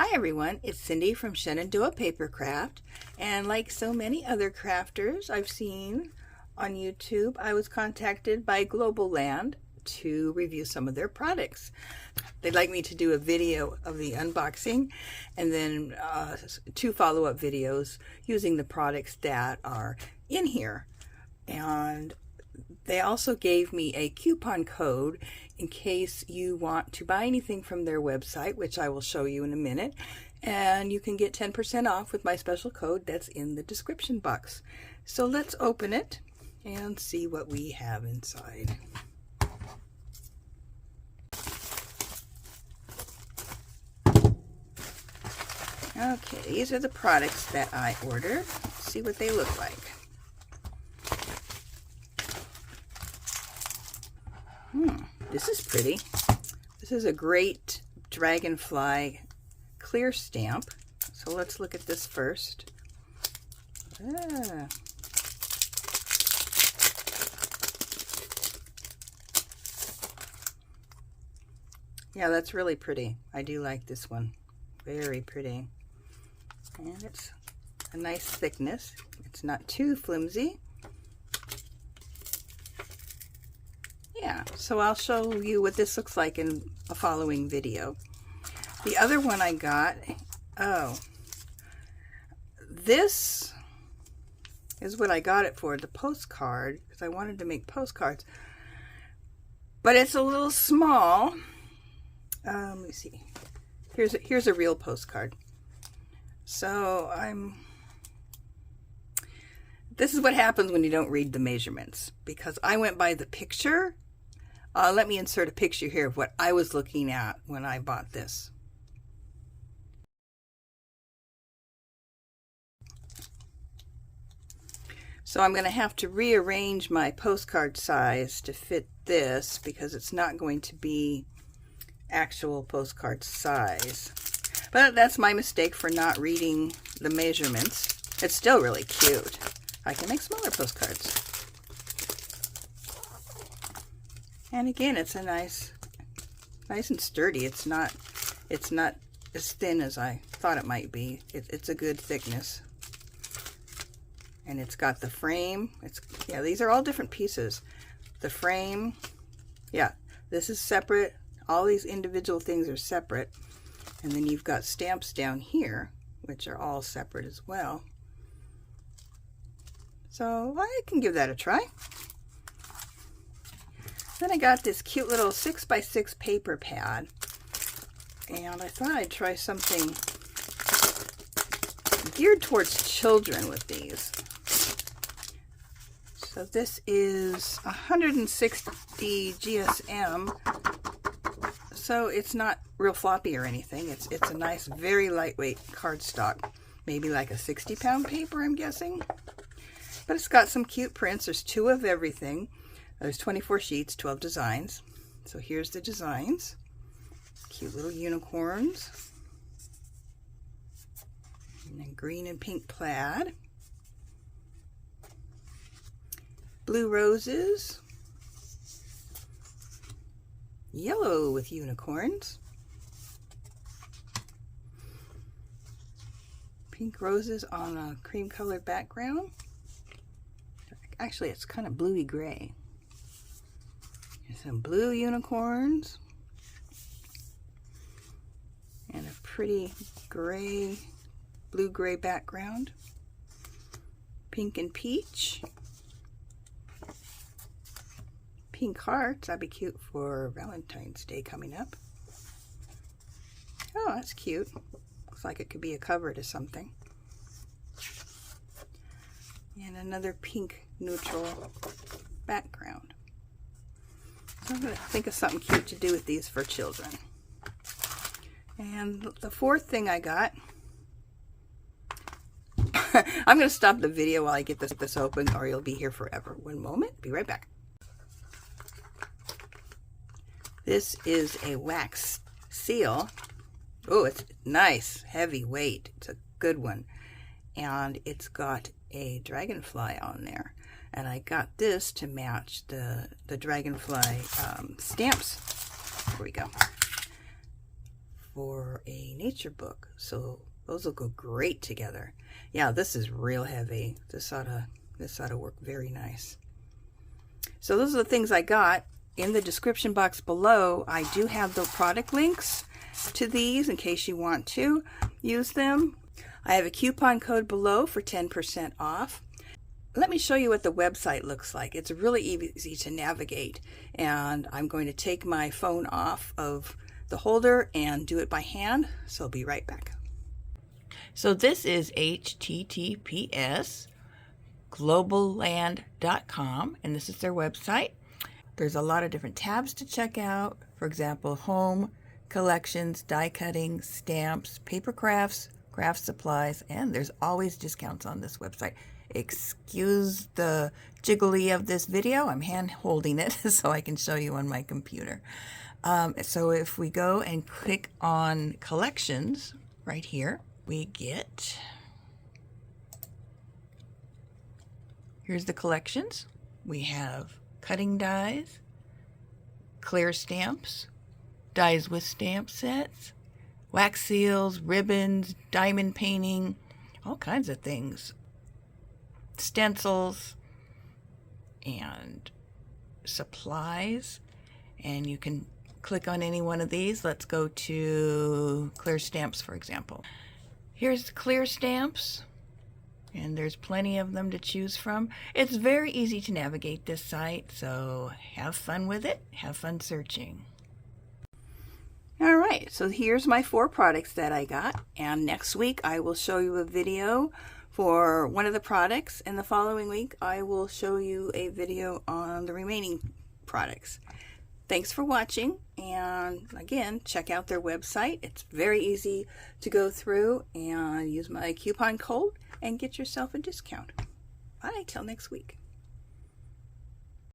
Hi everyone, it's Cindy from Shenandoah Papercraft, and like so many other crafters I've seen on YouTube, I was contacted by Globleland to review some of their products. They'd like me to do a video of the unboxing and then 2 follow-up videos using the products that are in here. And they also gave me a coupon code in case you want to buy anything from their website, which I will show you in a minute. And you can get 10% off with my special code that's in the description box. So let's open it and see what we have inside. Okay, these are the products that I ordered. Let's see what they look like. This is pretty. This is a great dragonfly clear stamp. So let's look at this first. Yeah, that's really pretty. I do like this one. Very pretty. And it's a nice thickness. It's not too flimsy. Yeah, so I'll show you what this looks like in a following video. The other one I got, this is what I got it for, the postcard, because I wanted to make postcards. But it's a little small. Let me see. Here's a real postcard. So this is what happens when you don't read the measurements, because I went by the picture. Let me insert a picture here of what I was looking at when I bought this. So I'm going to have to rearrange my postcard size to fit this because it's not going to be actual postcard size. But that's my mistake for not reading the measurements. It's still really cute. I can make smaller postcards. And again, it's a nice and sturdy. It's not as thin as I thought it might be. It's a good thickness. And it's got the frame. Yeah, these are all different pieces. The frame, yeah, this is separate. All these individual things are separate. And then you've got stamps down here, which are all separate as well. So I can give that a try. Then I got this cute little 6x6 paper pad, and I thought I'd try something geared towards children with these. So this is 160 GSM, so it's not real floppy or anything. It's a nice, very lightweight cardstock, maybe like a 60-pound paper, I'm guessing. But it's got some cute prints. There's 2 of everything. There's 24 sheets, 12 designs. So here's the designs. Cute little unicorns. And then green and pink plaid. Blue roses. Yellow with unicorns. Pink roses on a cream colored background. Actually, it's kind of bluey gray. There's some blue unicorns. And a pretty gray, blue-gray background. Pink and peach. Pink hearts. That'd be cute for Valentine's Day coming up. Oh, that's cute. Looks like it could be a cover to something. And another pink neutral background. So I'm going to think of something cute to do with these for children. And the 4th thing I got, I'm going to stop the video while I get this open, or you'll be here forever. One moment, be right back. This is a wax seal. Oh, it's nice, heavy weight. It's a good one. And it's got a dragonfly on there. And I got this to match the dragonfly stamps. Here we go. for a nature book. So those will go great together. Yeah, this is real heavy. This ought to work very nice. So those are the things I got. In the description box below, I do have the product links to these in case you want to use them. I have a coupon code below for 10% off. Let me show you what the website looks like. It's really easy to navigate, and I'm going to take my phone off of the holder and do it by hand, so I'll be right back. So this is https Globleland.com, and this is their website. There's a lot of different tabs to check out. For example, home, collections, die cutting, stamps, paper crafts, craft supplies, and there's always discounts on this website. Excuse the jiggly of this video. I'm hand holding it so I can show you on my computer. So if we go and click on collections right here, we get, here's the collections. We have cutting dies, clear stamps, dies with stamp sets, wax seals, ribbons, diamond painting, all kinds of things. Stencils and supplies, and you can click on any one of these. Let's go to clear stamps, for example. Here's the clear stamps, and there's plenty of them to choose from. It's very easy to navigate this site, so have fun with it. Have fun searching. All right, so here's my 4 products that I got, and next week I will show you a video for one of the products, and the following week I will show you a video on the remaining products. Thanks for watching, and again, check out their website. It's very easy to go through and use my coupon code and get yourself a discount. Bye, till next week.